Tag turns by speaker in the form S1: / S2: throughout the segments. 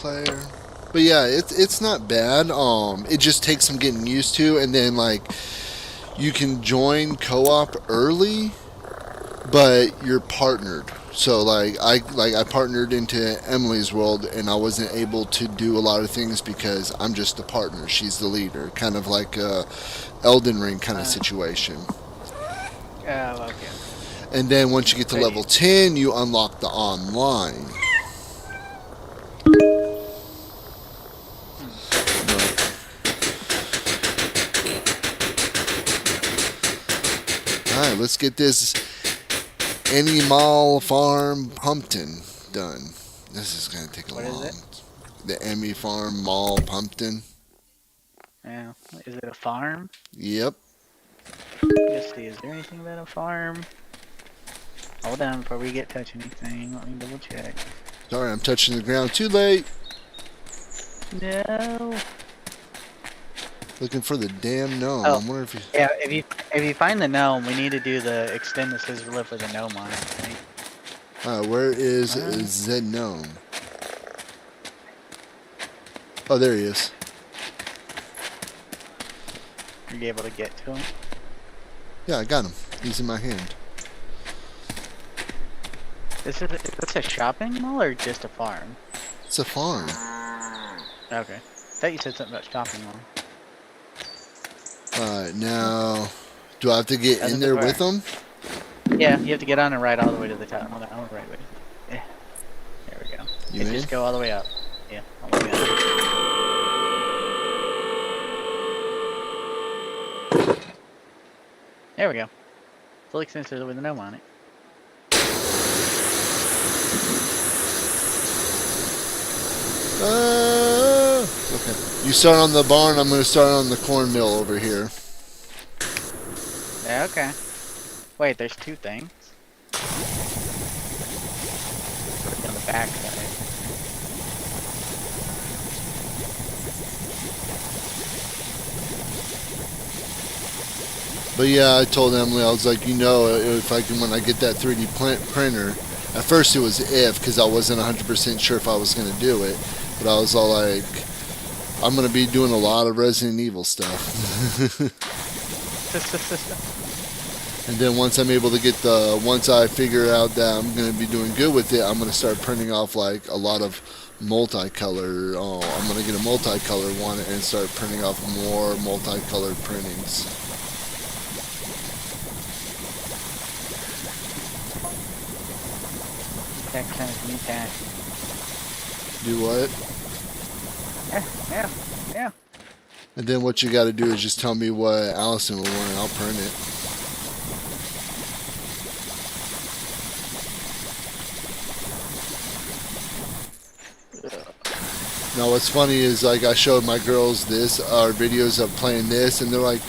S1: player. But yeah, it's not bad. It just takes some getting used to, and then like you can join co-op early, but you're partnered. So I partnered into Emily's world, and I wasn't able to do a lot of things because I'm just a partner. She's the leader, kind of like a Elden Ring kind of
S2: Uh,
S1: situation.
S2: oh, okay.
S1: And then once you get to
S2: So,
S1: level 10, you unlock the online.
S2: hmm.
S1: But, all right, let's get this Animal Farm Pumpkin done. This is gonna take a
S2: What is
S1: long.
S2: it?
S1: The Emmy Farm Mall Pumpkin.
S2: Yeah. Is it a farm?
S1: Yep.
S2: Let's see. Is there anything about a farm? Hold on before we get touch anything. Let me double check.
S1: Sorry, I'm touching the ground too late.
S2: No.
S1: Looking for the damn gnome.
S2: Oh,
S1: I wonder if you.
S2: yeah. If you find the gnome, we need to do the extend the scissor lift with a gnome on it. Right?
S1: Where is
S2: Uh,
S1: Zed gnome? Oh, there he is.
S2: are you able to get to him?
S1: Yeah, I got him. He's in my hand.
S2: Is this a shopping mall or just a farm?
S1: It's a farm.
S2: Okay. I thought you said something about shopping mall.
S1: Alright, now. Do I have to get
S2: That's
S1: in
S2: a good
S1: there
S2: part.
S1: with him?
S2: Yeah, you have to get on and ride all the way to the top. On the right way. Yeah. There we go.
S1: You
S2: Okay,
S1: in?
S2: just go all the way up. Yeah, all the way up. There we go. Full extensor with a gnome on it.
S1: Okay. You start on the barn, I'm going to start on the corn mill over here.
S2: Yeah, okay. Wait, there's two things. On the back side.
S1: But yeah, I told Emily, I was like, if I can, when I get that 3D printer, at first it was if, because I wasn't 100% sure if I was going to do it. But I was all like, I'm going to be doing a lot of Resident Evil stuff. And then once I'm able to once I figure out that I'm going to be doing good with it, I'm going to start printing off like a lot of multicolor. Oh, I'm going to get a multicolor one and start printing off more multicolored printings.
S2: That kind of neat that.
S1: Do what?
S2: Yeah.
S1: And then what you got to do is just tell me what Allison will want and I'll print it. Now what's funny is like I showed my girls our videos of playing this, and they're like,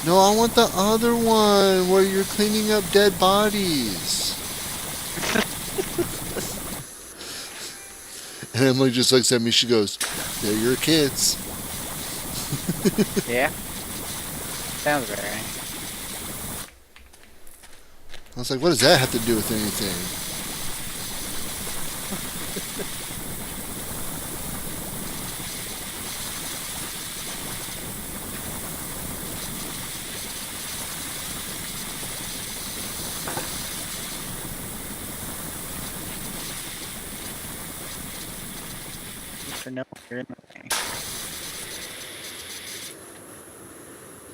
S1: "No, I want the other one where you're cleaning up dead bodies." And Emily just looks at me. She goes, "They're your kids."
S2: Yeah. Sounds right.
S1: I was like, "What does that have to do with anything?"
S2: Just for no, you're in the way.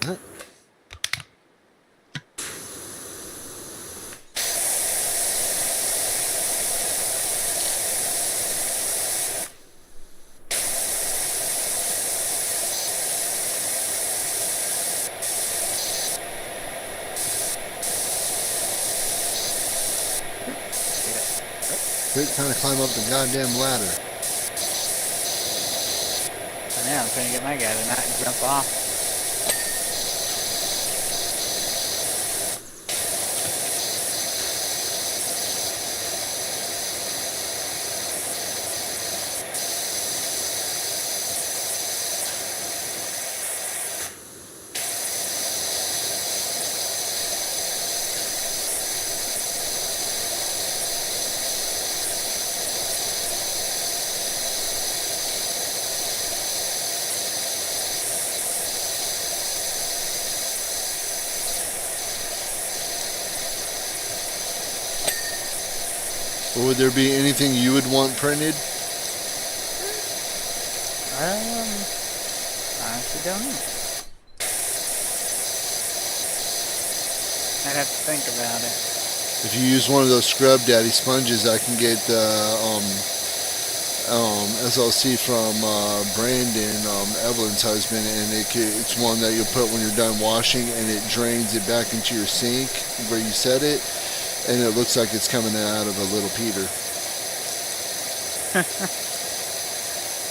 S1: Huh? Quit trying to climb up the goddamn ladder.
S2: I know, I'm trying to get my guy to not jump off.
S1: Or would there be anything you would want printed?
S2: Honestly don't know. I'd have to think about it.
S1: If you use one of those Scrub Daddy sponges, I can get the SLC from Brandon, Evelyn's husband, and it's one that you'll put when you're done washing, and it drains it back into your sink where you set it, and it looks like it's coming out of a little Peter.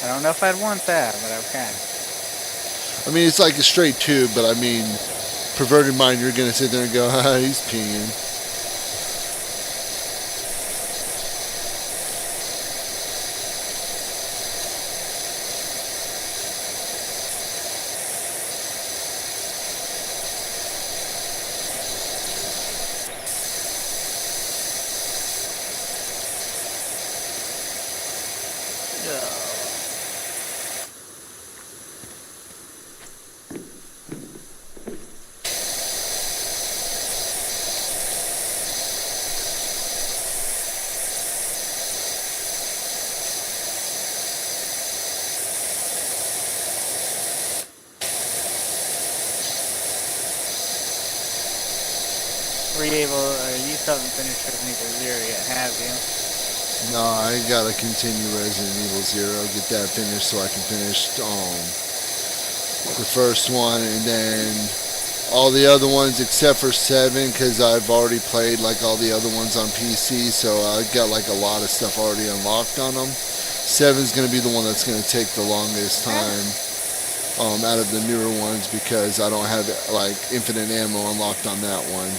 S2: I don't know if I'd want that, but okay.
S1: I mean, it's like a straight tube, but I mean, perverted mind, you're going to sit there and go, ah, he's peeing.
S2: You still haven't finished Resident Evil 0 yet, have you?
S1: No, I gotta continue Resident Evil 0, get that finished so I can finish the first one, and then all the other ones except for 7, because I've already played like all the other ones on PC, so I got like a lot of stuff already unlocked on them. 7's gonna be the one that's gonna take the longest time out of the newer ones, because I don't have like infinite ammo unlocked on that one.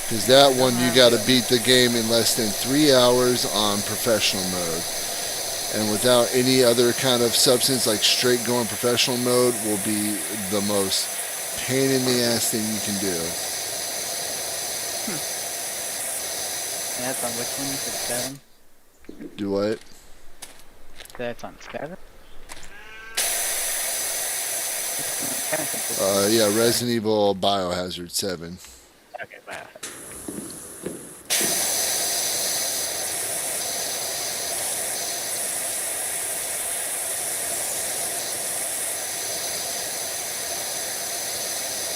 S1: Because that one you got to beat the game in less than 3 hours on professional mode. And without any other kind of substance, like straight going professional mode will be the most pain in the ass thing you can do.
S2: That's on which one? You said 7?
S1: Do what?
S2: That's on 7?
S1: Yeah, Resident Evil Biohazard 7.
S2: Okay, Biohazard.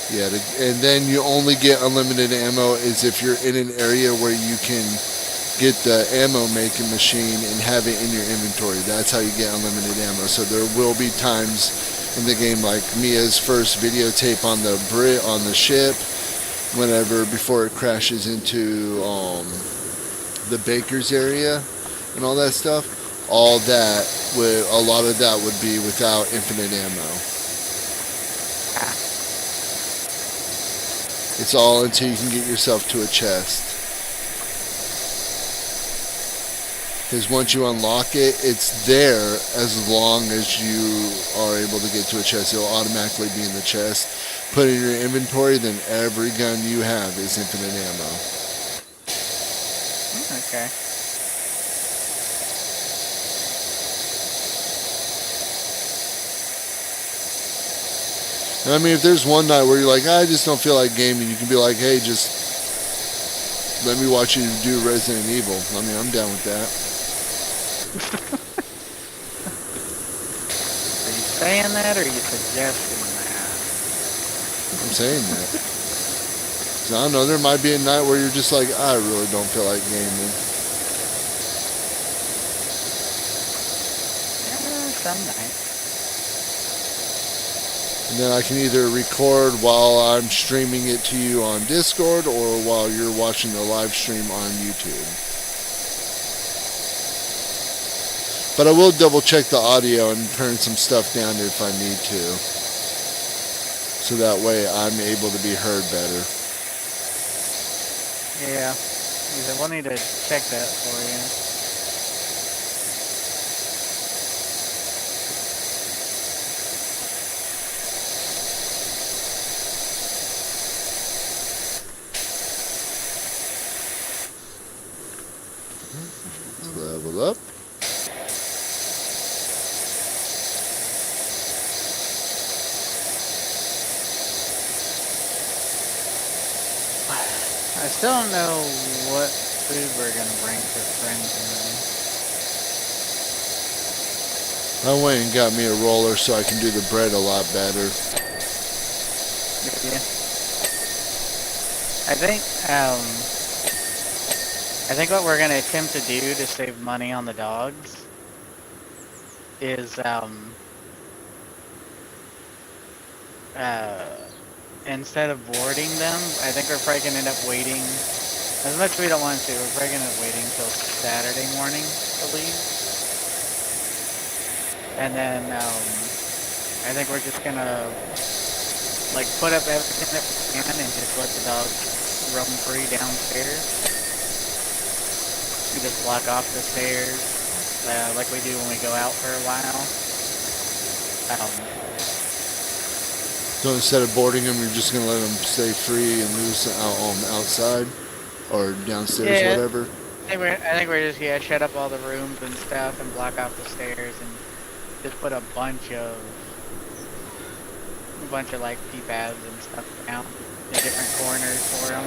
S1: Yeah, and then you only get unlimited ammo is if you're in an area where you can get the ammo making machine and have it in your inventory. That's how you get unlimited ammo. So there will be times in the game, like Mia's first videotape on the ship, whenever before it crashes into the baker's area and all that stuff. All that, a lot of that would be without infinite ammo. It's all until you can get yourself to a chest. Because once you unlock it, it's there as long as you are able to get to a chest. It'll automatically be in the chest. Put it in your inventory, then every gun you have is infinite ammo.
S2: Okay.
S1: And I mean, if there's one night where you're like, I just don't feel like gaming, you can be like, hey, just let me watch you do Resident Evil. I mean, I'm down with that.
S2: Are you saying that, or are you suggesting that?
S1: I'm saying that. So, I don't know, there might be a night where you're just like, I really don't feel like gaming.
S2: Some nights.
S1: And then I can either record while I'm streaming it to you on Discord or while you're watching the live stream on YouTube. But I will double check the audio and turn some stuff down if I need to. So that way I'm able to be heard better.
S2: Yeah. We'll need to check that for you.
S1: Level up.
S2: I still don't know what food we're gonna bring for friends
S1: I went and got me a roller so I can do the bread a lot better.
S2: and yeah. I think I think what we're gonna attempt to do to save money on the dogs is instead of boarding them, I think we're probably gonna end up waiting. As much as we don't want to, we're probably gonna end up waiting till Saturday morning to leave. And then I think we're just gonna like put up everything that we can and just let the dogs roam free downstairs. We just block off the stairs like we do when we go out for a while.
S1: So instead of boarding them, you're just gonna let them stay free and loose out on outside or downstairs,
S2: Yeah,
S1: whatever.
S2: I think we're just shut up all the rooms and stuff and block off the stairs and just put a bunch of like pee pads and stuff down in different corners for them.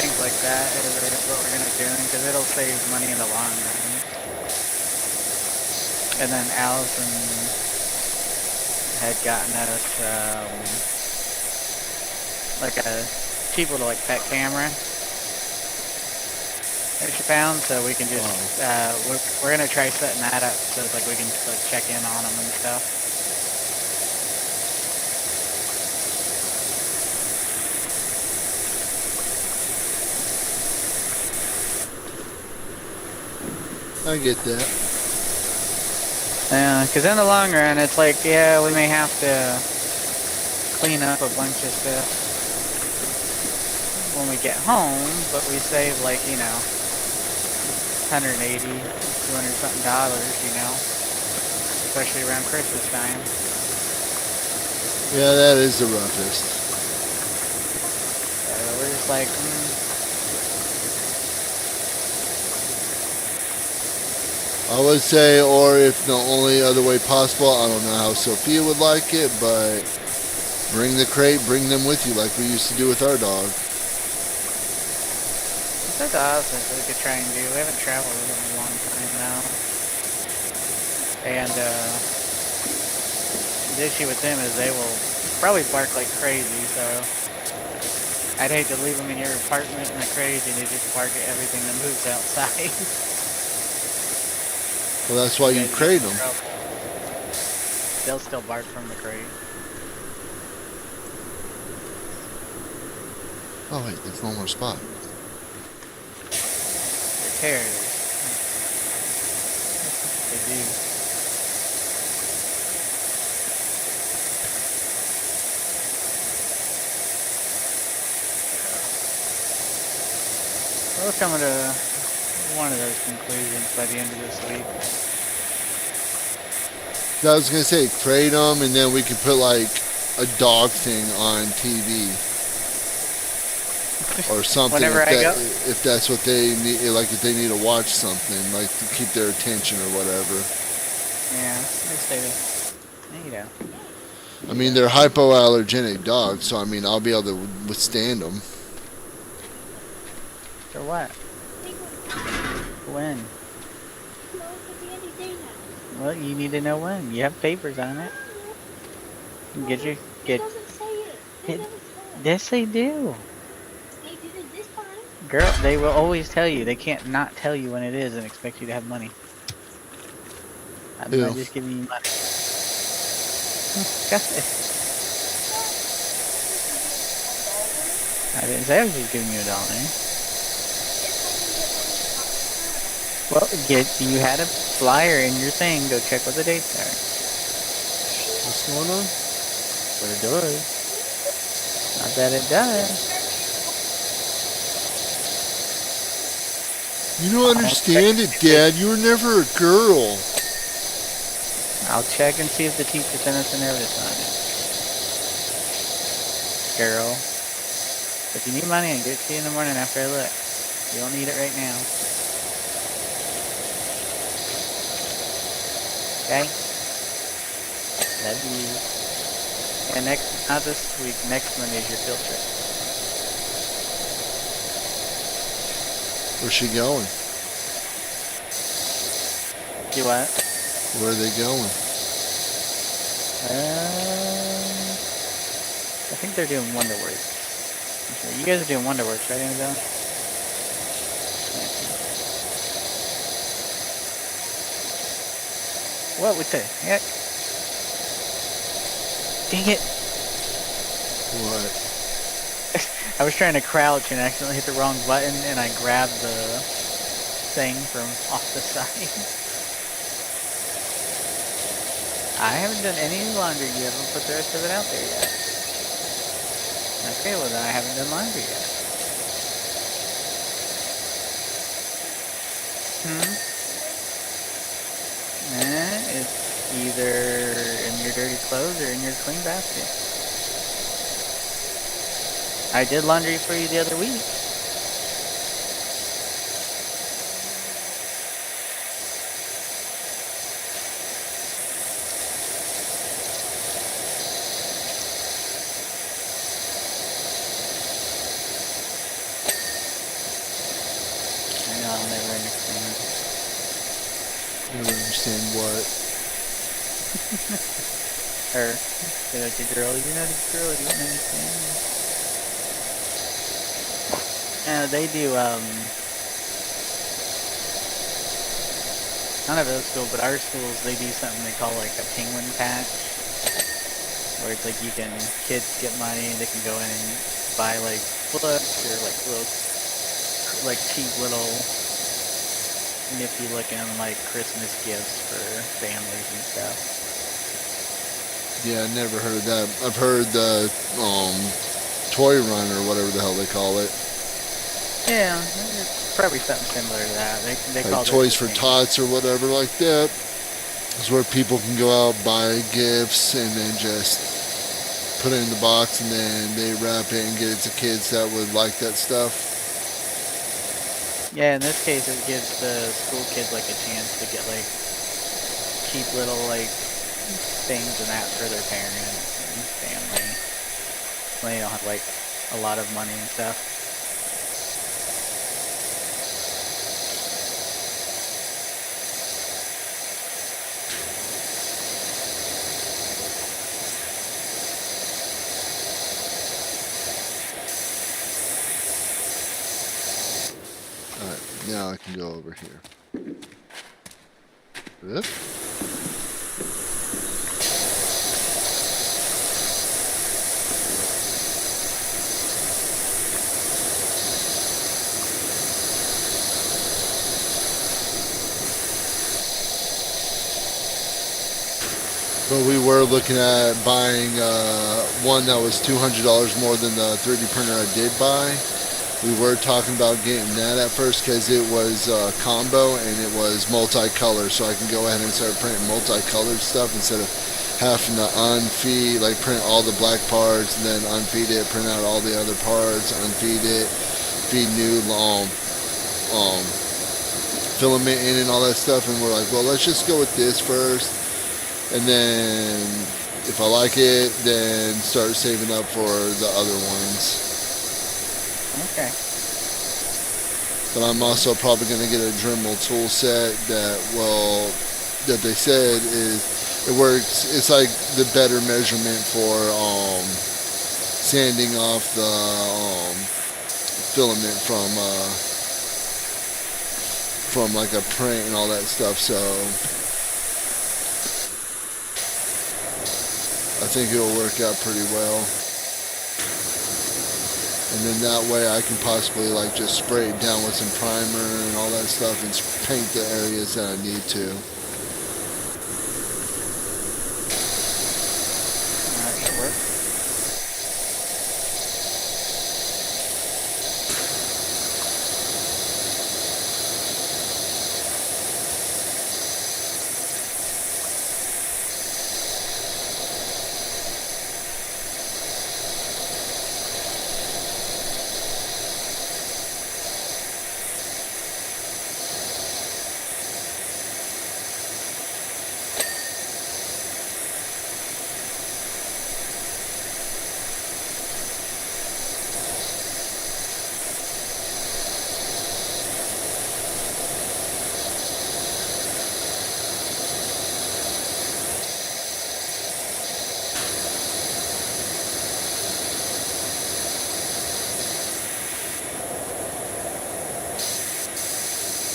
S2: Things like that is what we're gonna do because it'll save money in the long run. And then Allison had gotten us like a cheap little like pet camera that she found, so we can just we're gonna try setting that up so like we can like check in on them and stuff.
S1: I get that.
S2: Yeah, because in the long run, it's like, yeah, we may have to clean up a bunch of stuff when we get home, but we save like, 180, 200 something dollars, especially around Christmas time.
S1: Yeah, that is the roughest.
S2: We're just like,
S1: I would say, or if the only other way possible, I don't know how Sophia would like it, but bring the crate, bring them with you like we used to do with our dog.
S2: that's awesome that we could try and do. We haven't traveled with them in a long time now. And the issue with them is they will probably bark like crazy, so I'd hate to leave them in your apartment in the crate and they just bark at everything that moves outside.
S1: Well, that's why you crate them.
S2: They'll still bark from the crate.
S1: Oh wait, there's one more spot.
S2: They're terriers. They do. We're coming to one of those conclusions by the end of this week.
S1: I was gonna say crate them, and then we could put like a dog thing on TV or something.
S2: Whenever I go,
S1: if that's what they need, like if they need to watch something, like to keep their attention or whatever.
S2: yeah, let's say,
S1: I mean, they're hypoallergenic dogs, so I mean, I'll be able to withstand them.
S2: For what? When? Well, you need to know when. You have papers on it. Get. Yes, they do. Girl, they will always tell you. They can't not tell you when it is and expect you to have money. I'm not just giving you money. Got it. I didn't say I was just giving you $1. Well, you had a flyer in your thing. Go check what the dates are.
S1: What's going on?
S2: What it does. Not that it does.
S1: You don't understand it, Dad. You were never a girl.
S2: I'll check and see if the teacher sent us a notice on it. Girl. If you need money, I'll get it to you in the morning after I look. You don't need it right now. Okay? Love you. And not this week, next one is your field trip.
S1: Where's she going?
S2: Do what?
S1: Where are they going?
S2: I think they're doing Wonderworks. Sure. You guys are doing Wonderworks, right, Annabelle? What with the heck? Dang it!
S1: What?
S2: I was trying to crouch and accidentally hit the wrong button, and I grabbed the thing from off the side. I haven't done any laundry. You haven't put the rest of it out there yet. Okay, well then I haven't done laundry yet. It's either in your dirty clothes or in your clean basket. I did laundry for you the other week. I know I'll never understand.
S1: Never understand what?
S2: Or, you're like a girl, you're not a girl, you don't understand. They do, I don't know if it's school, but our schools, they do something they call like a penguin patch. Where it's like kids get money, they can go in and buy like books or like little, like cheap little nifty looking like Christmas gifts for families and stuff.
S1: Yeah, I never heard of that. I've heard the toy run or whatever the hell they call it.
S2: Yeah, it's probably something similar to that. They
S1: like
S2: call it
S1: Toys for Tots or whatever like that. It's where people can go out, buy gifts, and then just put it in the box, and then they wrap it and get it to kids that would like that stuff.
S2: Yeah, in this case, it gives the school kids like a chance to get like cheap little like things and that for their parents and family when they don't have like a lot of money and stuff.
S1: Alright, now I can go over here. This? But we were looking at buying one that was $200 more than the 3D printer I did buy. We were talking about getting that at first because it was combo and it was multicolor, so I can go ahead and start printing multicolored stuff instead of having to unfeed, like print all the black parts and then unfeed it, print out all the other parts, unfeed it, feed new filament in and all that stuff. And we're like, well, let's just go with this first. And then if I like it, then start saving up for the other ones.
S2: Okay.
S1: But I'm also probably going to get a Dremel tool set that they said it works. It's like the better measurement for sanding off the filament from like a print and all that stuff. So I think it'll work out pretty well. And then that way I can possibly like just spray it down with some primer and all that stuff and paint the areas that I need to.
S2: That should work.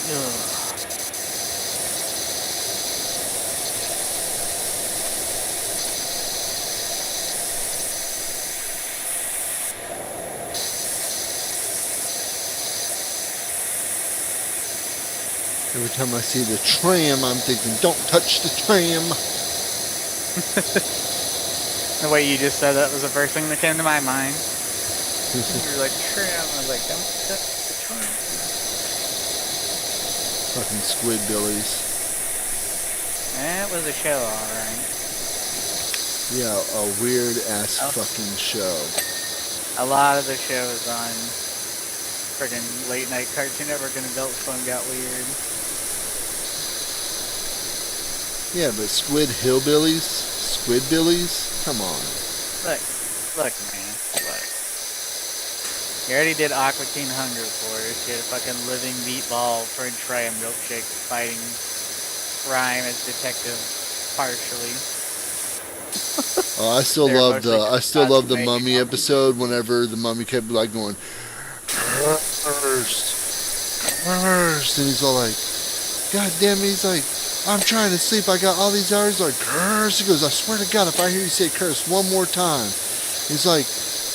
S2: Ugh.
S1: Every time I see the tram, I'm thinking, don't touch the tram.
S2: The way you just said that was the first thing that came to my mind. You're like, trim. I was like, don't touch the trim.
S1: Fucking squidbillies.
S2: That was a show, alright.
S1: Yeah, a weird ass
S2: Oh.
S1: fucking show.
S2: A lot of the shows on friggin' late night Cartoon Network and Adult Swim got weird.
S1: Yeah, but Squidbillies? Come on.
S2: Look, man, look. You already did Aqua Teen Hunger Force. You had a fucking living meatball French fry and milkshake fighting crime as detective partially.
S1: Oh, I still
S2: They're
S1: love
S2: mostly
S1: the
S2: cosmetic
S1: mummy
S2: mummies.
S1: episode. Whenever the mummy kept like going, cursed, cursed, and he's all like, God damn it! He's like, I'm trying to sleep. I got all these hours. Like, curse. He goes, I swear to God, if I hear you say curse one more time, he's like,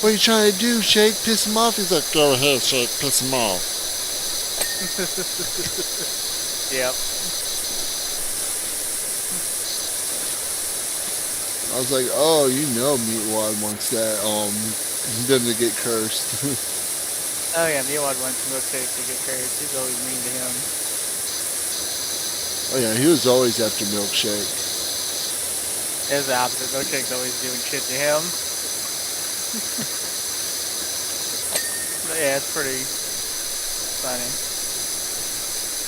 S1: what are you trying to do, Shake? Piss him off? He's like, go ahead, Shake, piss him off.
S2: Yep.
S1: I was like, oh, you know, Meatwad wants that them to get cursed.
S2: Oh yeah, Meatwad wants milkshake to get cursed. He's always mean to him.
S1: Oh yeah, he was always after Milkshake.
S2: It's the opposite. Milkshake's always doing shit to him. But yeah, it's pretty funny.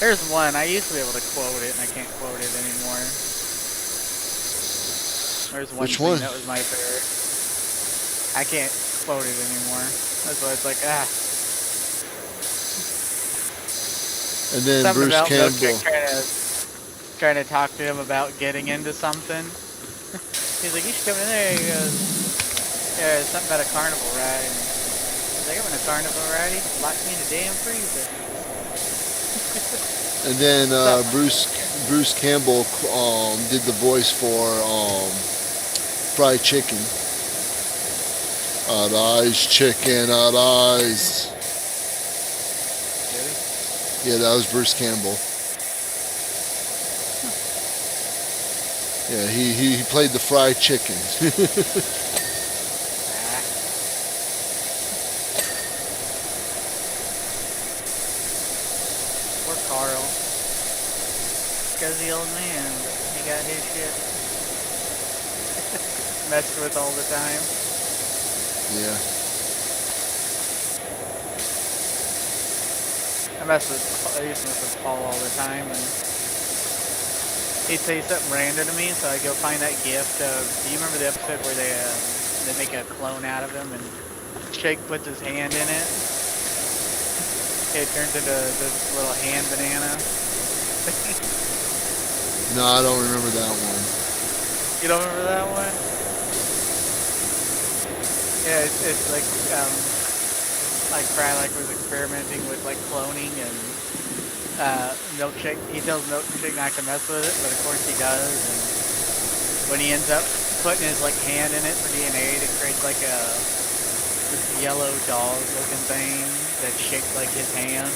S2: There's one, I used to be able to quote it, and I can't quote it anymore. There's one
S1: Which
S2: scene
S1: one?
S2: that was my favorite. I can't quote it anymore. That's why it's like,
S1: And then
S2: something
S1: Bruce
S2: about
S1: Campbell.
S2: Milkshake trying to talk to him about getting into something. He's like, you should come in there. He goes, yeah, something about a carnival ride. And he's like, I'm in a carnival ride. He locked me in a damn freezer.
S1: And then Bruce Campbell did the voice for fried chicken. Odd eyes, chicken, odd eyes.
S2: Really?
S1: Yeah, that was Bruce Campbell. Yeah, he played the fried chicken.
S2: Poor Carl. Scuzzy old man, but he got his shit messed with all the time.
S1: Yeah.
S2: I used to mess with Paul all the time, and he'd say something random to me, so I'd go find that gift of, do you remember the episode where they make a clone out of him, and Shake puts his hand in it? It turns into this little hand banana.
S1: No, I don't remember that one.
S2: You don't remember that one? Yeah, it's like Frylock was experimenting with like cloning, and Milkshake, he tells Milkshake not to mess with it, but of course he does, and when he ends up putting his like hand in it for DNA, it creates like this yellow dog looking thing that's shaped like his hand,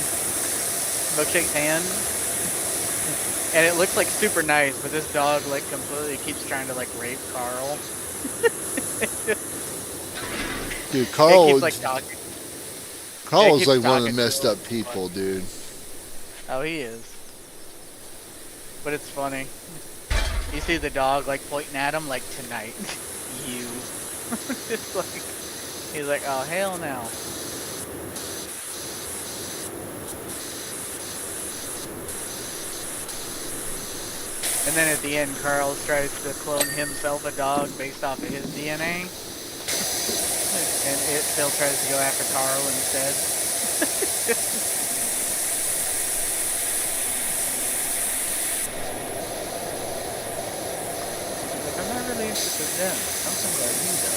S2: Milkshake's hand. And it looks like super nice, but this dog like completely keeps trying to like rape Carl.
S1: Dude, Carl
S2: It keeps like talking.
S1: Carl's
S2: keeps
S1: like one of the
S2: talking
S1: messed
S2: to
S1: up people, dude.
S2: Oh, he is. But it's funny. You see the dog like pointing at him like, tonight, you. It's like, he's like, oh hell no. And then at the end, Carl tries to clone himself a dog based off of his DNA. And it still tries to go after Carl instead. Like, I'm not really interested in them. Something about you though.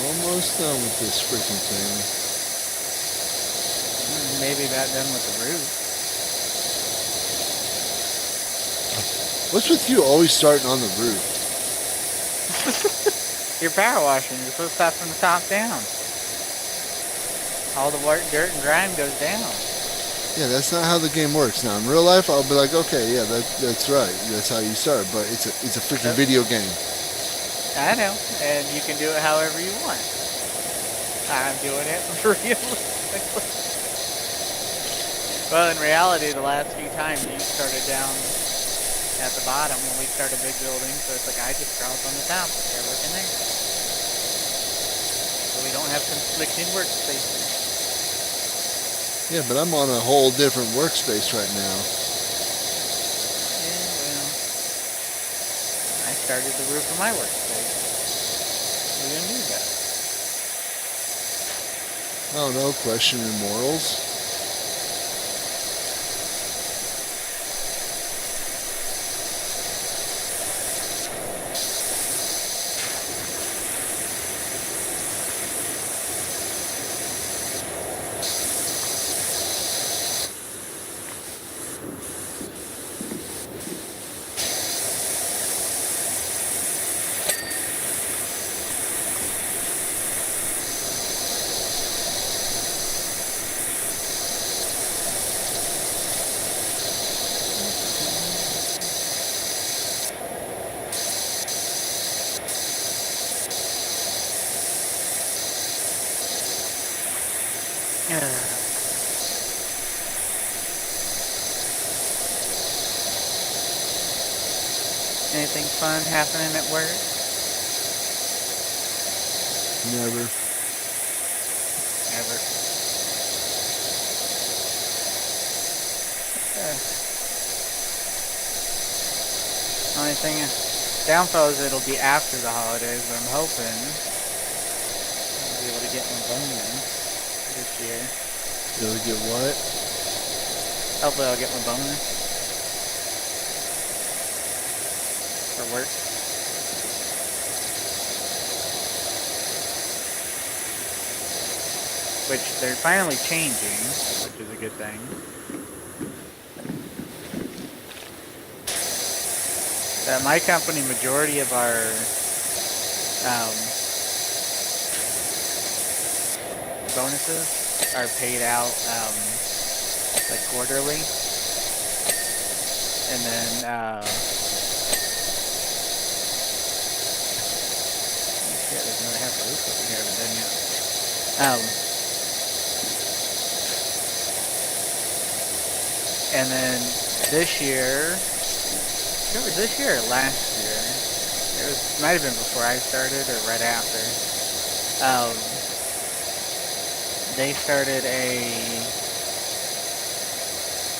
S1: almost done with this freaking thing.
S2: Maybe about done with the roof.
S1: What's with you always starting on the roof?
S2: You're power washing. You're supposed to start from the top down. All the dirt and grime goes down.
S1: Yeah, that's not how the game works. Now in real life, I'll be like, okay, yeah, that's right. That's how you start. But it's a freaking video game.
S2: I know, and you can do it however you want. I'm doing it realistically. Well, in reality, the last few times you started down at the bottom when we started big building, so it's like I just crawled on the top. They're looking there. So we don't have conflicting workspaces.
S1: Yeah, but I'm on a whole different workspace right now.
S2: Yeah, well, I started the roof of my workspace. What are you gonna do about it?
S1: I don't know, question your morals.
S2: Anything fun happening at work?
S1: Never.
S2: Ever. Only thing, downfall is it'll be after the holidays, but I'm hoping I'll be able to get my bonus this year.
S1: You'll get what?
S2: Hopefully I'll get my bonus for work. Which they're finally changing, which is a good thing. My company, majority of our bonuses are paid out like quarterly, and then shit, there's another half of roof over here I haven't done yet. And then this year, it was this year or last year? It might have been before I started or right after. They started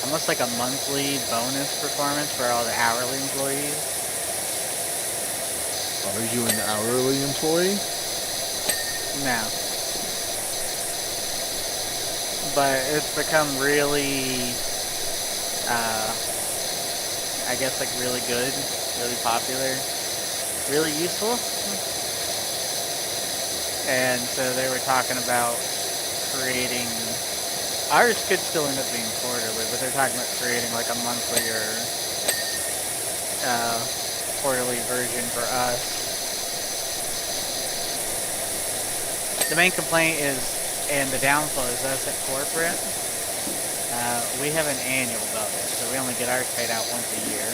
S2: almost like a monthly bonus performance for all the hourly employees.
S1: Are you an hourly employee?
S2: No. But it's become really, I guess like really good, really popular, really useful. And so they were talking about creating, ours could still end up being quarterly, but they're talking about creating like a monthly or quarterly version for us. The main complaint is, and the downfall is us at corporate, we have an annual bonus, so we only get ours paid out once a year.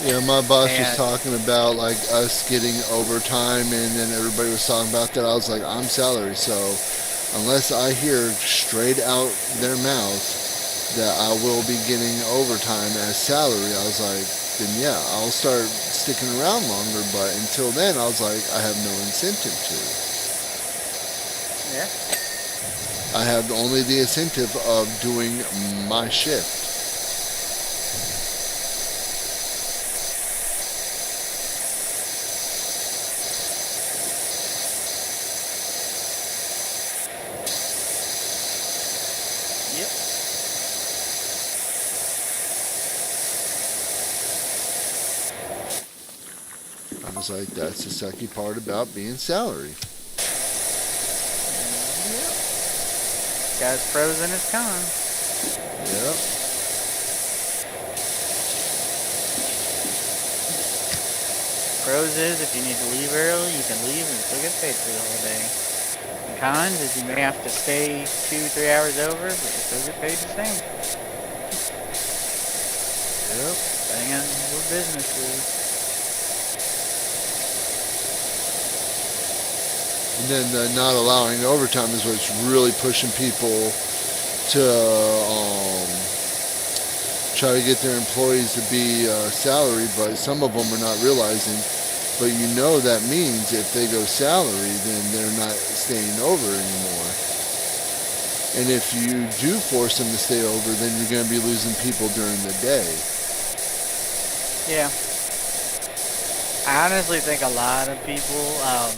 S1: Yeah, my boss was talking about like us getting overtime, and then everybody was talking about that. I was like, I'm salary, so unless I hear straight out their mouth that I will be getting overtime as salary, I was like, then yeah, I'll start sticking around longer. But until then, I was like, I have no incentive to.
S2: Yeah.
S1: I have only the incentive of doing my shift.
S2: Yep.
S1: I was like, that's the sucky part about being salary.
S2: Yep. Got its pros and its cons.
S1: Yep.
S2: Pros is if you need to leave early, you can leave and still get paid for the whole day. And cons is you may have to stay 2-3 hours over, but you still get paid the same.
S1: Yep.
S2: Depending on what business is.
S1: And then not allowing overtime is what's really pushing people to try to get their employees to be salary, but some of them are not realizing. But you know that means if they go salary, then they're not staying over anymore. And if you do force them to stay over, then you're going to be losing people during the day.
S2: Yeah. I honestly think a lot of people are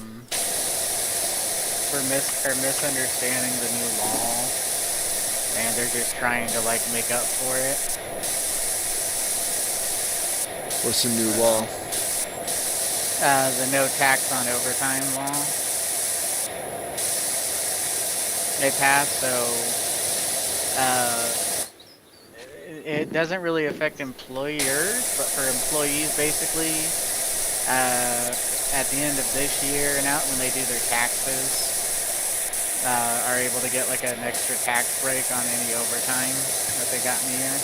S2: misunderstanding the new law, and they're just trying to like make up for it.
S1: What's the new law?
S2: The no tax on overtime law. They passed, so it doesn't really affect employers, but for employees, basically, at the end of this year and out when they do their taxes, are able to get like an extra tax break on any overtime that they got in the year.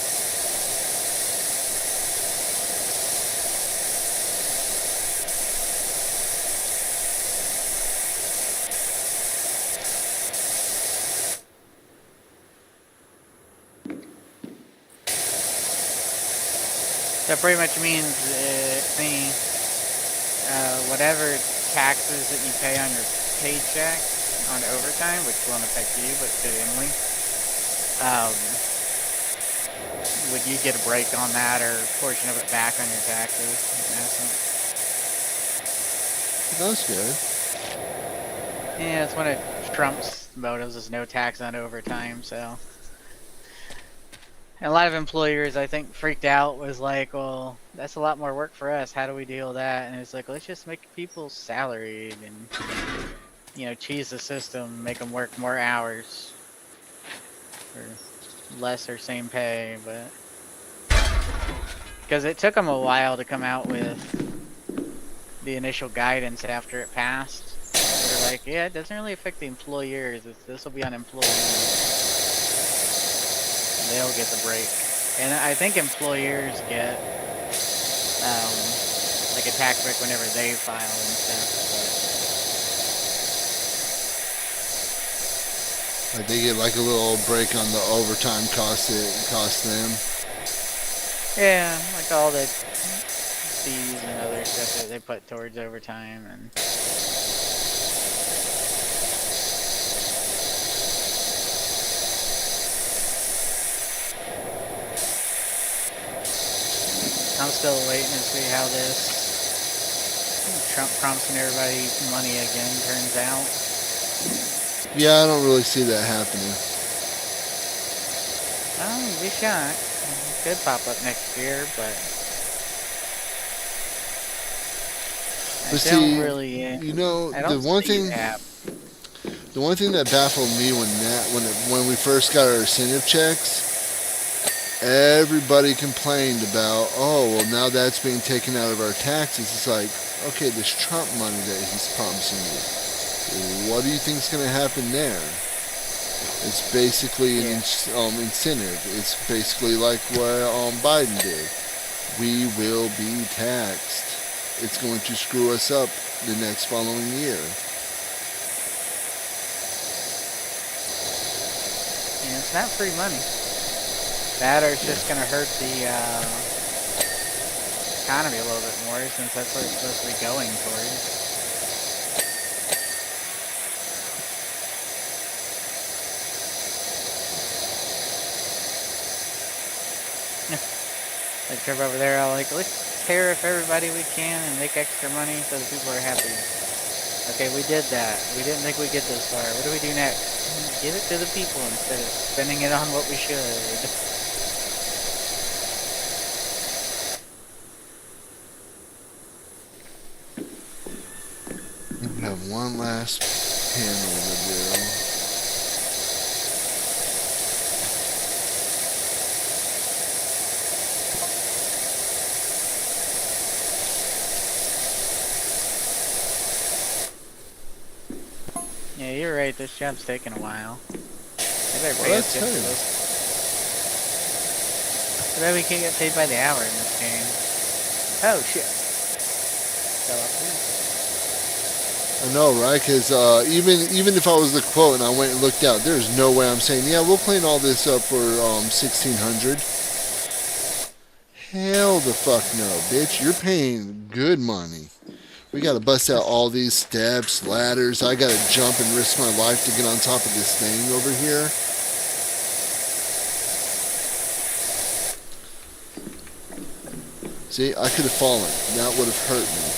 S2: That pretty much means whatever taxes that you pay on your paycheck on overtime, which won't affect you, but could Emily, would you get a break on that or a portion of it back on your taxes? In essence?
S1: That's good.
S2: Yeah, it's one of Trump's motives is no tax on overtime, so. And a lot of employers, I think, freaked out, was like, well, that's a lot more work for us. How do we deal with that? And it's like, let's just make people salaried and, you know, cheese the system, make them work more hours for less or same pay. But because it took them a while to come out with the initial guidance after it passed. They're like, yeah, it doesn't really affect the employers. This will be on employees. They'll get the break. And I think employers get like a tax break whenever they file and stuff.
S1: Like they get like a little break on the overtime cost it costs them.
S2: Yeah, like all the fees and other stuff that they put towards overtime and. I'm still waiting to see how this Trump promising everybody money again turns out.
S1: Yeah, I don't really see that happening.
S2: Oh, you'd be shocked. It could pop up next year, but
S1: But
S2: I don't
S1: see,
S2: really.
S1: you know,
S2: I don't
S1: the one
S2: see
S1: thing,
S2: that.
S1: the one thing that baffled me when we first got our incentive checks, everybody complained about, oh, well, now that's being taken out of our taxes. It's like, okay, this Trump money that he's promising you, what do you think is going to happen there? It's basically an incentive. It's basically like what Biden did. We will be taxed. It's going to screw us up the next following year.
S2: Yeah, it's not free money. That or it's just going to hurt the economy a little bit more since that's what it's supposed to be going towards. Like Trip over there, I'll like, let's tariff everybody we can and make extra money so the people are happy. Okay, we did that. We didn't think we'd get this far. What do we do next? Give it to the people instead of spending it on what we should.
S1: have one last panel to do.
S2: Yeah, you're right. This job's taking a while. They better
S1: Well,
S2: pay
S1: that's
S2: us good for
S1: good.
S2: this. I bet we can't get paid by the hour in this game. Oh shit. Fell off the
S1: I know, right? Because even if I was the quote and I went and looked out, there's no way I'm saying, yeah, we'll clean all this up for 1600. Hell the fuck no, bitch. You're paying good money. We gotta bust out all these steps, ladders. I gotta jump and risk my life to get on top of this thing over here. See, I could have fallen. That would have hurt me.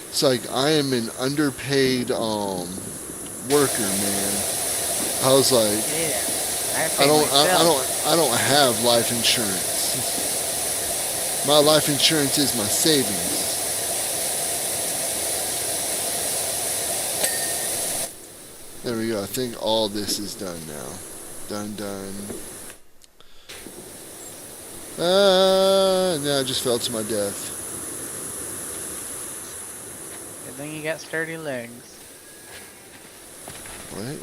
S1: It's like I am an underpaid worker, man. I was like,
S2: Yeah. I pay myself.
S1: I don't have life insurance. My life insurance is my savings. There we go. I think all this is done now. Done. Now I just fell to my death.
S2: Good thing you got sturdy legs.
S1: Wait.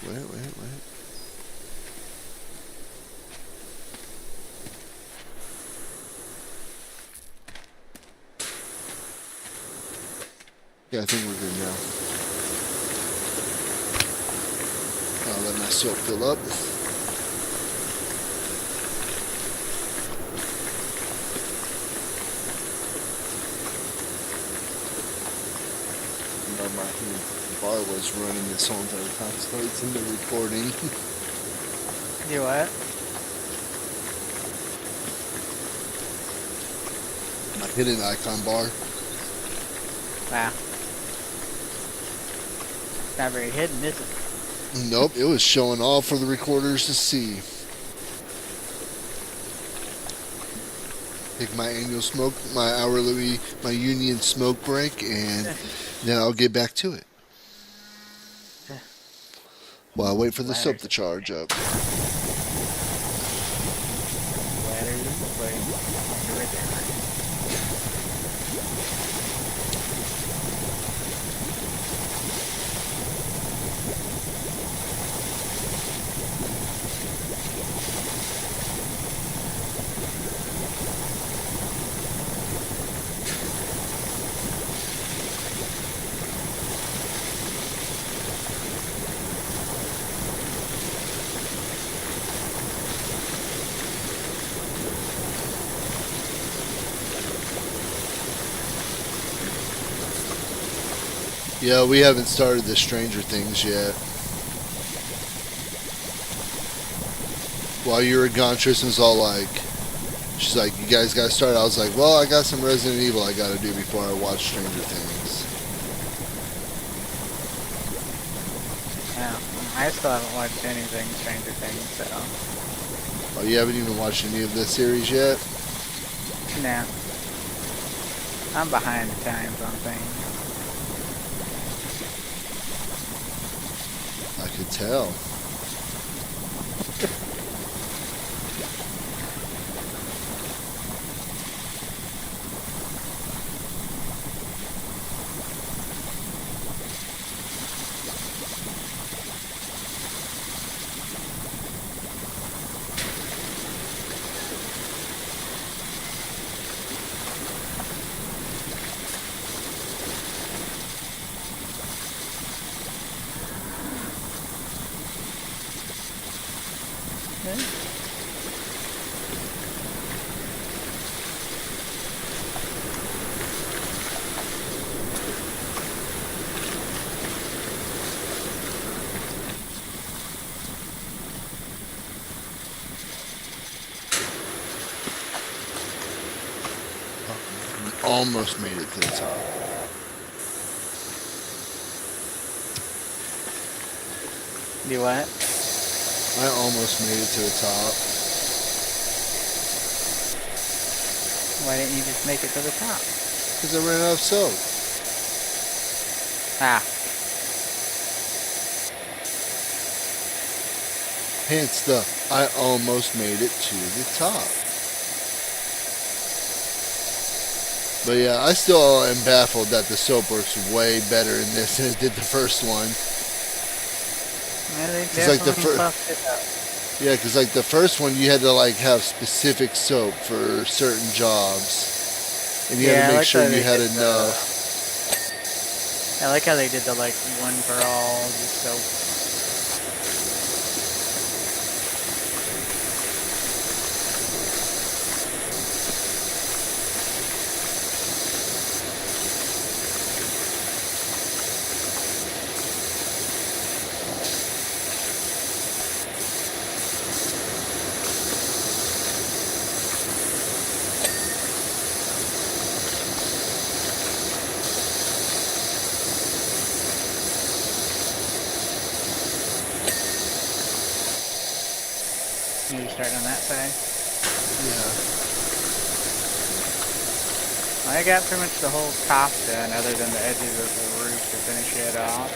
S1: Yeah, I think we're good now. I'll let my soap fill up. My bar was running this whole entire time, so it's in the recording.
S2: You what?
S1: My hidden icon bar.
S2: Wow. Not very hidden, is it?
S1: Nope, it was showing all for the recorders to see. Take my annual smoke, my hourly, my union smoke break, and then I'll get back to it. While I wait for the soap to charge up. Yeah, we haven't started the Stranger Things yet. While you were gone, Tristan's all like, she's like, you guys gotta start. I was like, well, I got some Resident Evil I gotta do before I watch Stranger Things.
S2: Yeah, I still haven't watched anything Stranger Things, so.
S1: Oh, you haven't even watched any of this series yet?
S2: No. I'm behind the times on things.
S1: I could tell. Almost made it to the top.
S2: Do what?
S1: I almost made it to the top.
S2: Why didn't you just make it to the top?
S1: Because I ran out of soap.
S2: Ah.
S1: Hence the I almost made it to the top. But yeah, I still am baffled that the soap works way better in this than it did the first one.
S2: Yeah, they
S1: 'Cause, like,
S2: definitely buffed it up.
S1: Yeah, because like the first one, you had to like have specific soap for certain jobs, and you had
S2: Yeah,
S1: to
S2: I
S1: make
S2: like
S1: sure
S2: how
S1: you
S2: they
S1: had
S2: did
S1: enough.
S2: I like how they did the like one for all, just so. Maybe starting on that side.
S1: Yeah.
S2: I got pretty much the whole top done, other than the edges of the roof to finish it off.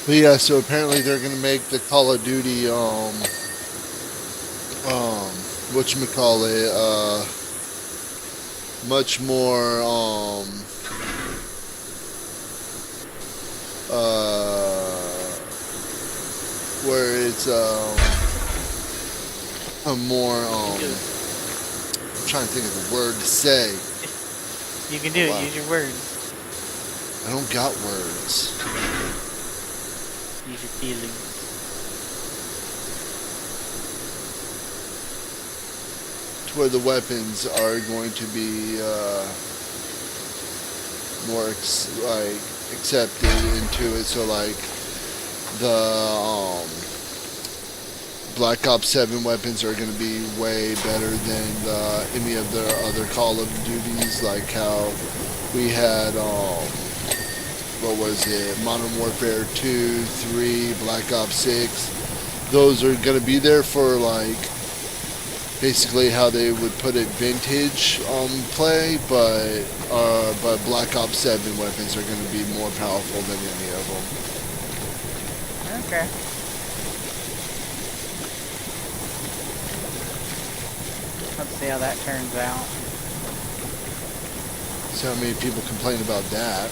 S1: But yeah, so apparently they're gonna make the Call of Duty whatchamacallit, much more where it's a more I'm trying to think of the word to say.
S2: You can do it.
S1: Wow.
S2: Use your words.
S1: I don't got words.
S2: Use your feelings.
S1: To where the weapons are going to be more accepted into it. So like the Black Ops 7 weapons are going to be way better than any of the other Call of Duties. Like how we had what was it, Modern Warfare 2, 3, Black Ops 6. Those are going to be there for like basically how they would put it, vintage play, but Black Ops 7 weapons are going to be more powerful than any of them.
S2: Okay. Let's see how that turns out.
S1: So how many people complain about that?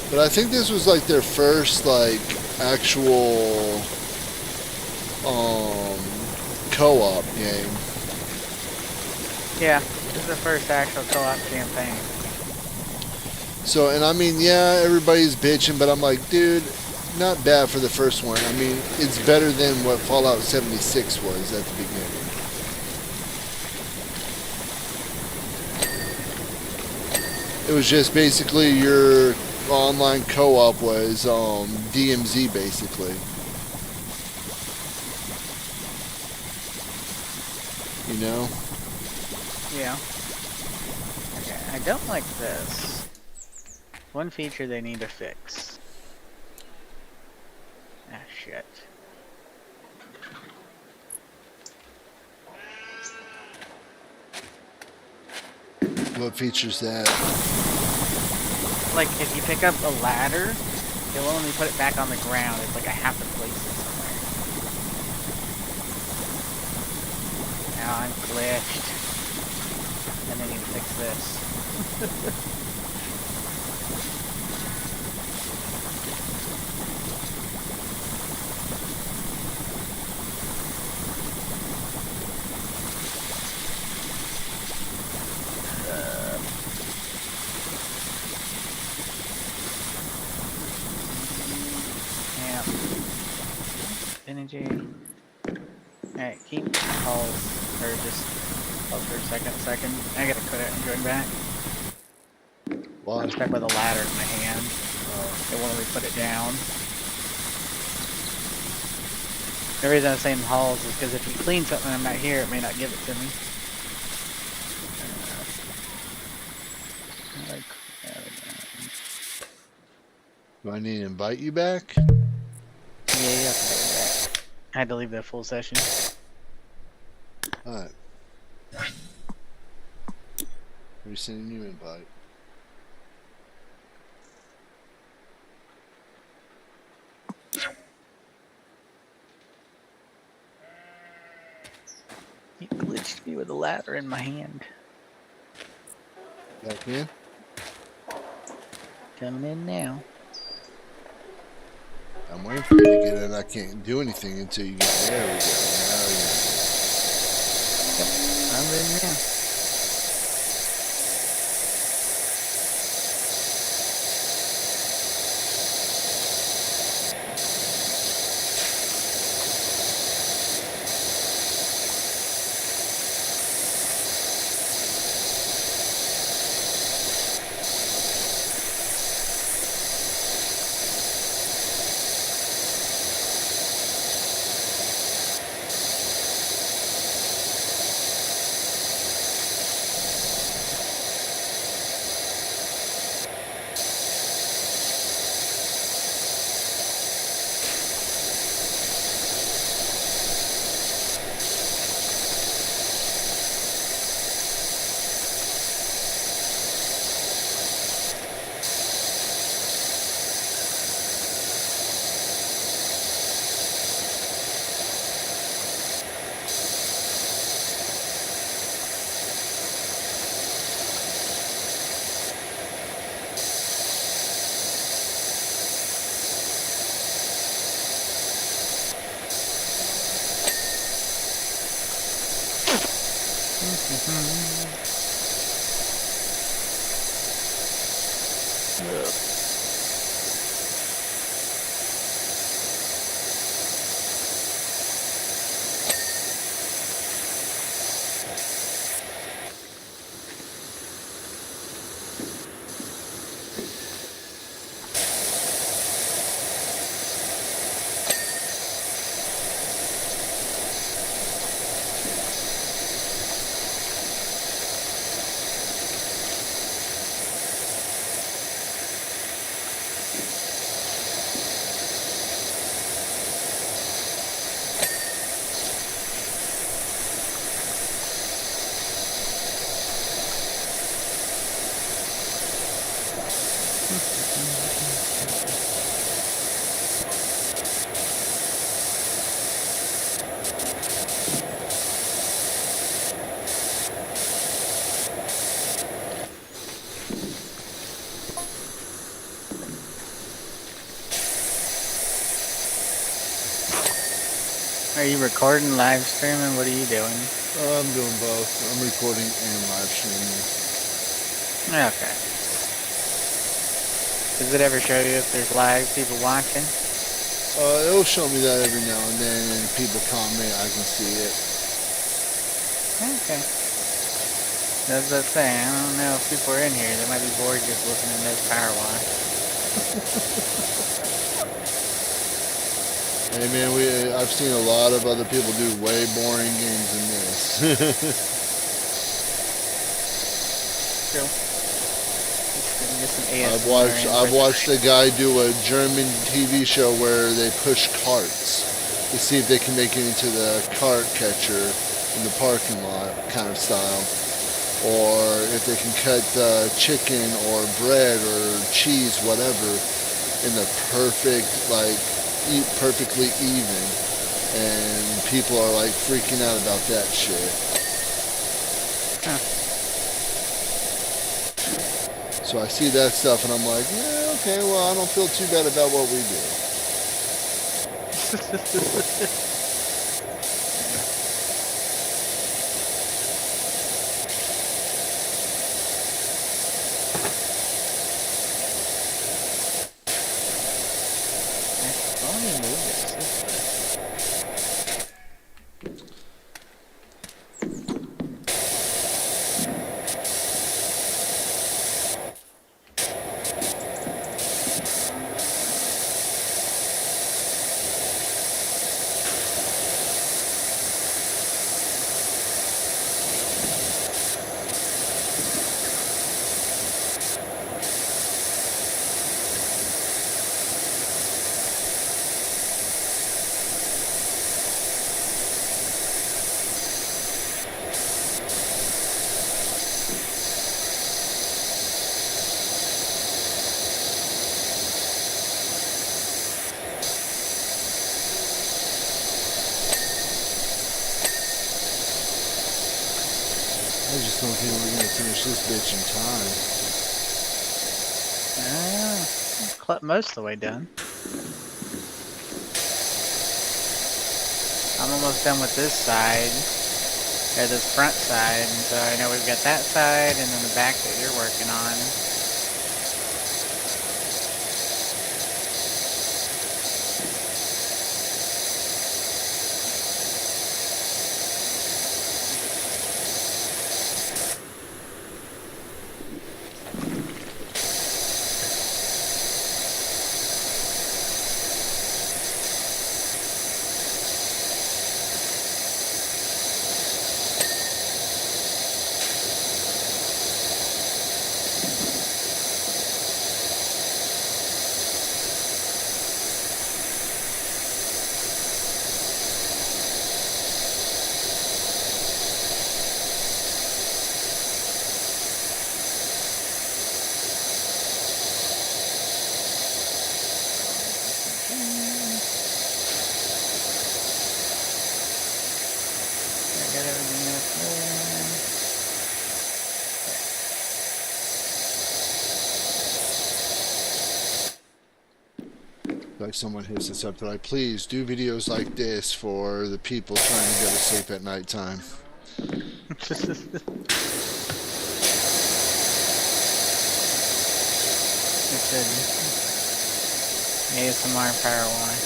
S1: But I think this was like their first like actual co-op game.
S2: Yeah, this is the first actual co-op campaign.
S1: So, and I mean, yeah, everybody's bitching, but I'm like, dude, not bad for the first one. I mean, it's better than what Fallout 76 was at the beginning. It was just basically your online co-op was DMZ basically. You know?
S2: Yeah. Okay, I don't like this. One feature they need to fix. Ah, shit.
S1: What features that?
S2: Like, if you pick up a ladder, it'll only put it back on the ground. It's like I have to place it somewhere. Now I'm glitched. And they need to fix this. Yeah. Energy. Alright, keep pause. Or just pause for a second. I gotta quit it and join back.
S1: Why?
S2: I'm stuck with a ladder in my hand. It won't let me put it down. The reason I'm saying halls is because if you clean something and I'm not here, it may not give it to me.
S1: Do I need to invite you back?
S2: Yeah, you have to put it back. I had to leave the full session.
S1: Alright. Resending you invite.
S2: You glitched me with a ladder in my hand.
S1: Back in?
S2: Coming in now.
S1: I'm waiting for you to get in. I can't do anything until you get there. We go.
S2: Yep, I'm in now. Are you recording, live streaming? What are you doing?
S1: I'm doing both. I'm recording and live streaming.
S2: Okay. Does it ever show you if there's live people watching?
S1: It'll show me that every now and then, and if people comment, I can see it.
S2: Okay. That's the thing. I don't know if people are in here. They might be bored just listening to this power wash.
S1: Hey man, I've seen a lot of other people do way boring games than this.
S2: True. Just some
S1: I've
S2: ASMR
S1: watched
S2: in
S1: I've watched a
S2: refrigeration.
S1: guy do a German TV show where they push carts to see if they can make it into the cart catcher in the parking lot kind of style, or if they can cut chicken or bread or cheese, whatever, in the perfect like eat perfectly even, and people are like freaking out about that shit.
S2: Huh.
S1: So I see that stuff and I'm like, yeah, okay, well I don't feel too bad about what we do.
S2: Let me move this.
S1: I just don't think we're gonna finish this bitch in
S2: Most of the way done. I'm almost done with this side, or this front side, and so I know we've got that side and then the back that you're working on. I got everything up there.
S1: time. Like someone hits us up, they're like, please do videos like this for the people trying to go to sleep at nighttime.
S2: It's an ASMR power wash.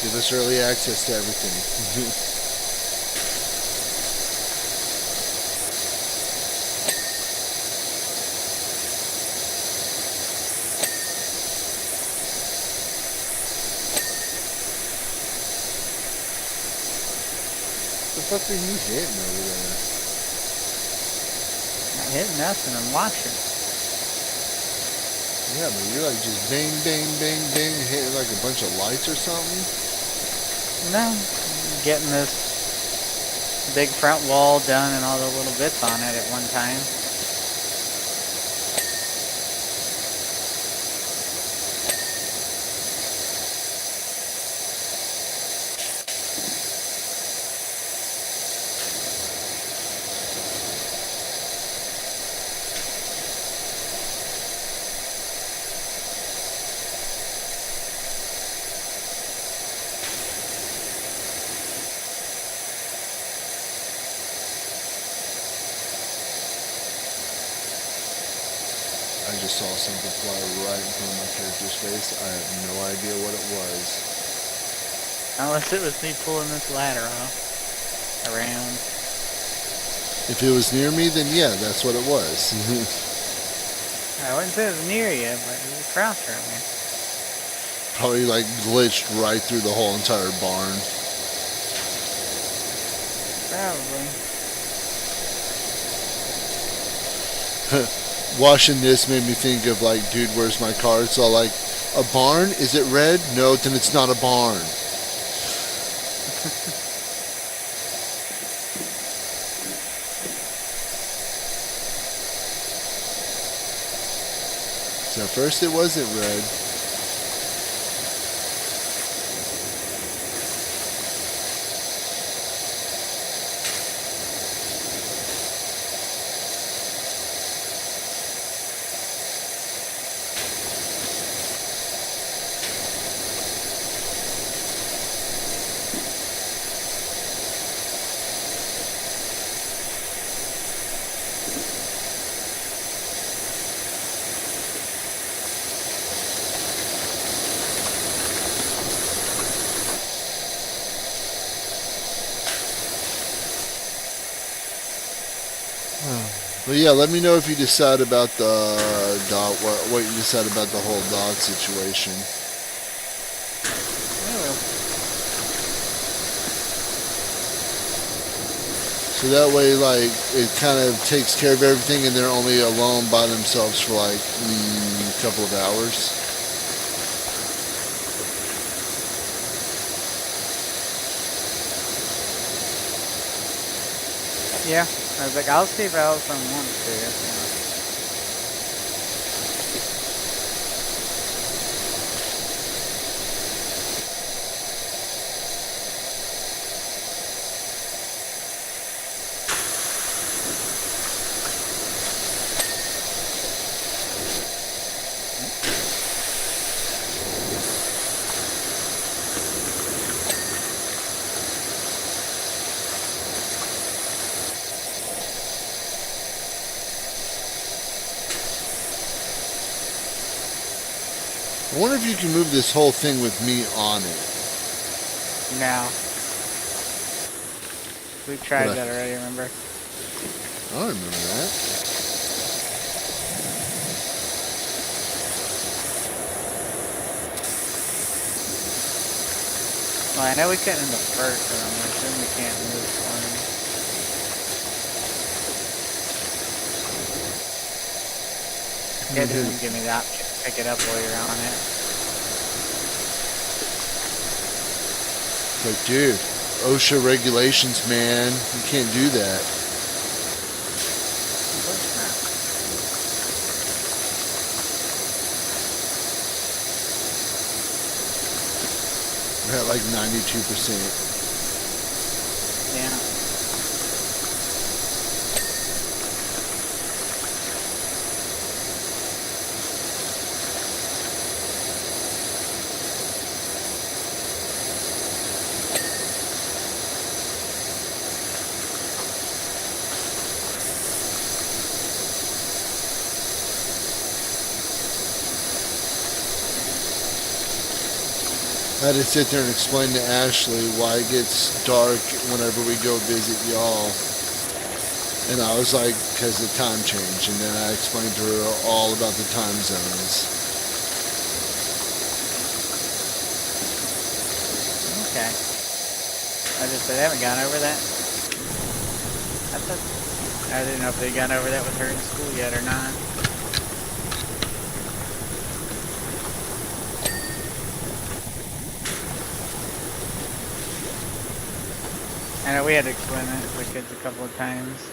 S1: Give us early access to everything. What the fuck are you hitting over there?
S2: Not hitting nothing, I'm watching.
S1: Yeah, but you're like just bang, bang, bang, bang, hitting like a bunch of lights or something.
S2: No, I'm getting this big front wall done and all the little bits on it at one time.
S1: I just saw something fly right in front of my character's face. I have no idea what it was.
S2: Unless it was me pulling this ladder off around.
S1: If it was near me, then yeah, that's what it was.
S2: I wouldn't say it was near you, but it was across from you.
S1: Probably like glitched right through the whole entire barn.
S2: Probably.
S1: Watching this made me think of like, dude, where's my car? It's all like, a barn? Is it red? No, then it's not a barn. So at first it wasn't red. But yeah, let me know if you decide about the dog, what you decide about the whole dog situation.
S2: I will.
S1: So that way, like, it kind of takes care of everything, and they're only alone by themselves for like a couple of hours.
S2: Yeah. I was like, I'll see if Allison wants to.
S1: I wonder if you can move this whole thing with me on it.
S2: No. We tried
S1: But
S2: that already, remember?
S1: I don't remember that.
S2: Well, I know we couldn't in the first one. I assume we can't in this one. It doesn't give me the option to pick it up while you're on it.
S1: It's like, dude, OSHA regulations, man. You can't do that.
S2: Of course not.
S1: We're at like 92%.
S2: Yeah.
S1: I had to sit there and explain to Ashley why it gets dark whenever we go visit y'all. And I was like, because the time change. And then I explained to her all about the time zones.
S2: Okay. I haven't gone over that. I didn't know if they'd gone over that with her in school yet or not. I know we had to explain it to the kids a couple of times.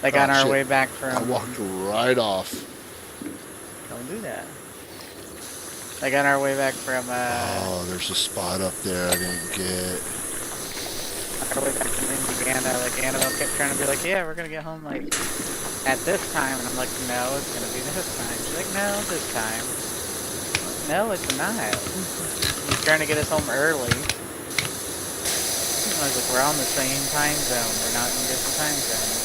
S2: Like on our
S1: shit.
S2: way back from...
S1: I walked right off.
S2: Don't do that. Like on our way back from...
S1: Oh, there's a spot up there I didn't get.
S2: Our way back from Indiana, like Annabelle kept trying to be like, yeah, we're gonna get home like at this time, and I'm like, no, it's gonna be this time. She's like, no, this time. No, it's not. He's trying to get us home early. I was like, we're on the same time zone. We're not in different time zones.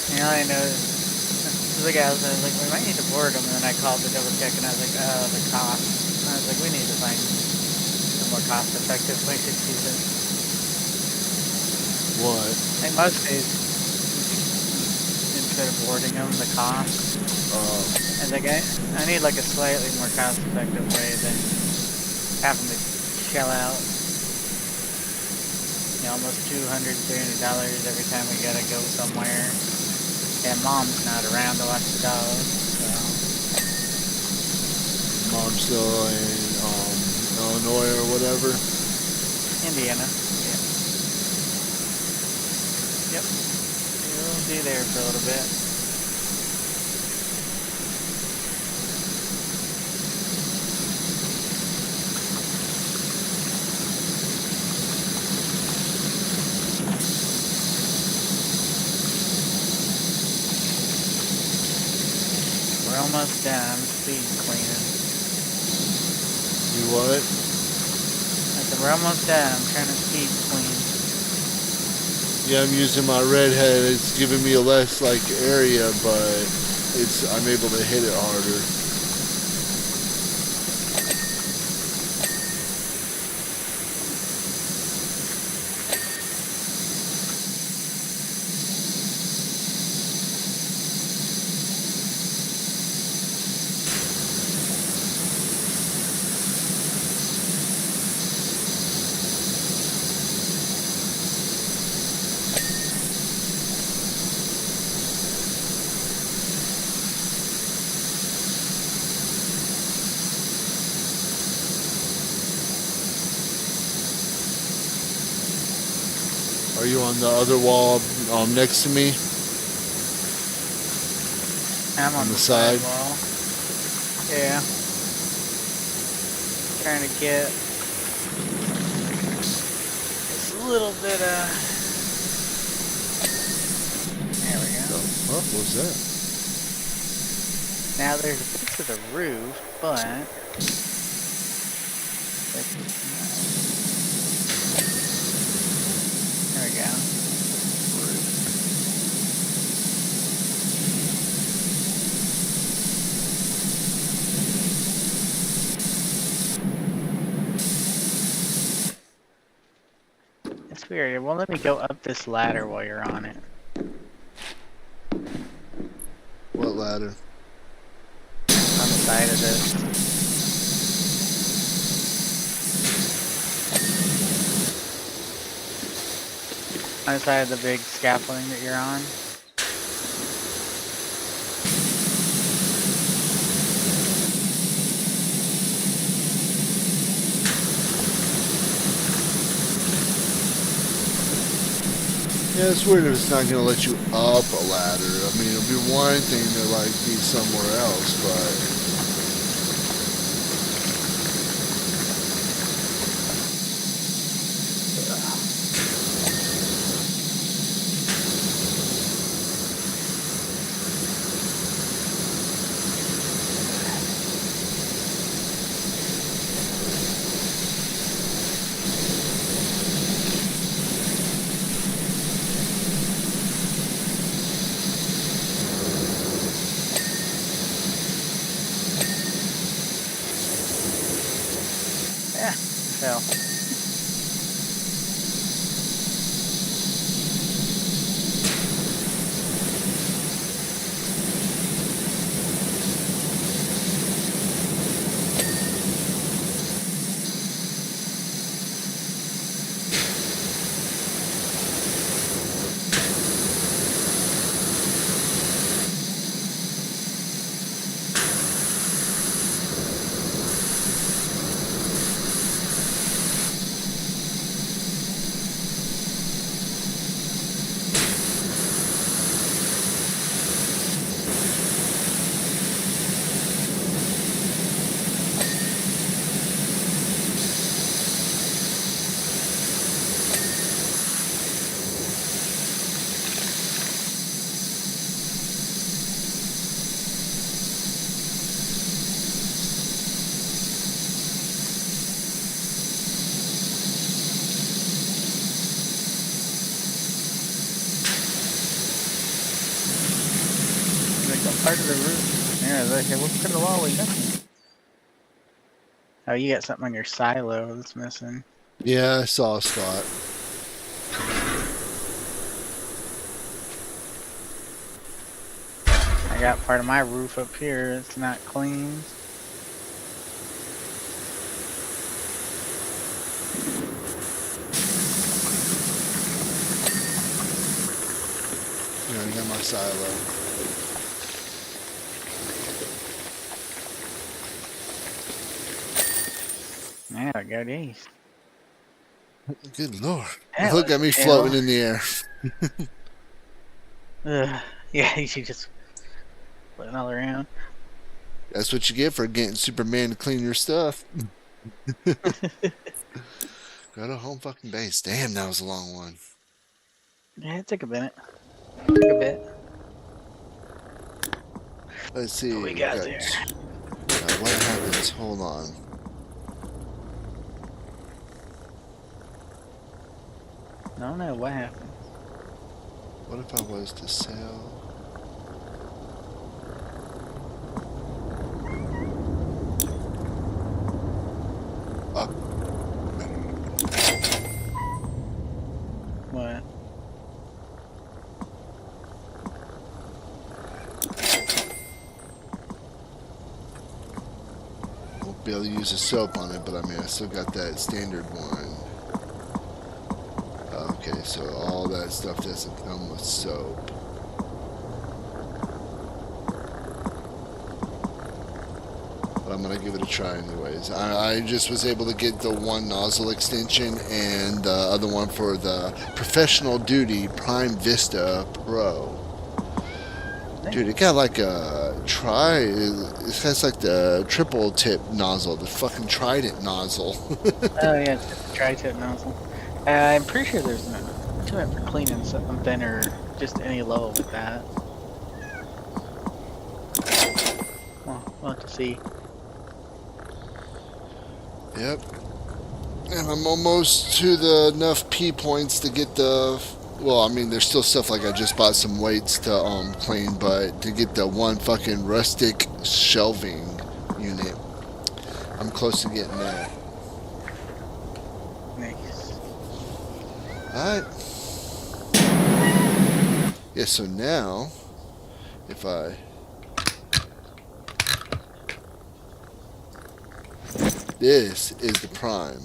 S2: And all I know is the guy was like, we might need to board them. And then I called to double check, and I was like, the cost. And I was like, we need to find a more cost-effective way to do this.
S1: What?
S2: Like most days, instead of boarding them, the cost. I was like, I need like a slightly more cost-effective way than having to shell out, almost $200, $300 every time we gotta go somewhere. And mom's not around to watch the dogs, so.
S1: Mom's still in Illinois or whatever.
S2: Indiana, yeah. Yep. We'll be there for a little bit. We're almost done speed cleaning.
S1: You what?
S2: I said, we're almost done. I'm trying to speed clean.
S1: Yeah, I'm using my redhead. It's giving me a less like area, but I'm able to hit it harder. Are you on the other wall next to me?
S2: I'm on the side wall. Yeah. Trying to get just a little bit of. There we go.
S1: What was that?
S2: Now there's a piece of the roof, but. There we go. It's weird. It won't let me go up this ladder while you're on it.
S1: What ladder?
S2: On the side of this. On the side of the big scaffolding that you're on.
S1: Yeah, it's weird if it's not gonna let you up a ladder. I mean, it'll be one thing to like be somewhere else, but.
S2: part of the roof. Yeah, what part of the wall are we missing? Oh, you got something on your silo that's missing.
S1: Yeah, I saw a spot.
S2: I got part of my roof up here. It's not clean.
S1: You know, I got my silo.
S2: Yeah, I got these.
S1: Good lord.
S2: That
S1: Look
S2: was
S1: at
S2: a
S1: me
S2: kill.
S1: floating in the air.
S2: Ugh. Yeah, you should just floating all around.
S1: That's what you get for getting Superman to clean your stuff. Go to home fucking base. Damn, that was a long one.
S2: Yeah, it took a minute. Took a bit.
S1: Let's
S2: What
S1: see.
S2: we
S1: We
S2: got
S1: got.
S2: there?
S1: Now, what happens? Hold on.
S2: I don't know what happened.
S1: What if I was to sell? Up.
S2: What?
S1: Won't be able to use a soap on it, but I mean, I still got that standard one. Okay, so all that stuff doesn't come with soap. But I'm gonna give it a try anyways. I just was able to get the one nozzle extension and the other one for the professional duty Prime Vista Pro. Dude, it got like a it has like the triple tip nozzle, the fucking Trident nozzle.
S2: Oh yeah, it's got the tri-tip nozzle. I'm pretty sure there's no to it for cleaning something or just any level with that. Well, we'll have to see.
S1: Yep. And I'm almost to the enough P points to get the. Well, I mean, there's still stuff like I just bought some weights to clean, but to get the one fucking rustic shelving unit, I'm close to getting that.
S2: Nice.
S1: Alright. Yeah, so now, if I. This is the prime.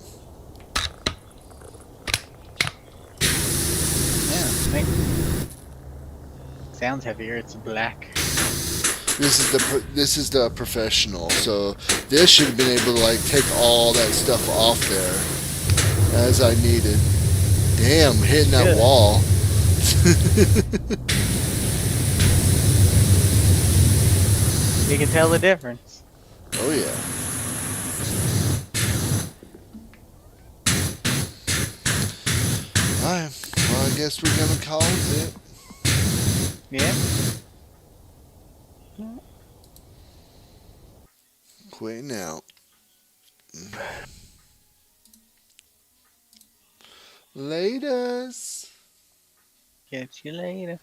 S2: Yeah, sounds heavier. It's black.
S1: This is the professional. So this should have been able to like take all that stuff off there as I needed. Damn, hitting that
S2: Good.
S1: wall.
S2: You can tell the difference.
S1: Oh yeah. Alright. Well, I guess we're gonna call it.
S2: Yeah.
S1: Quitting out. Laters.
S2: Catch you later.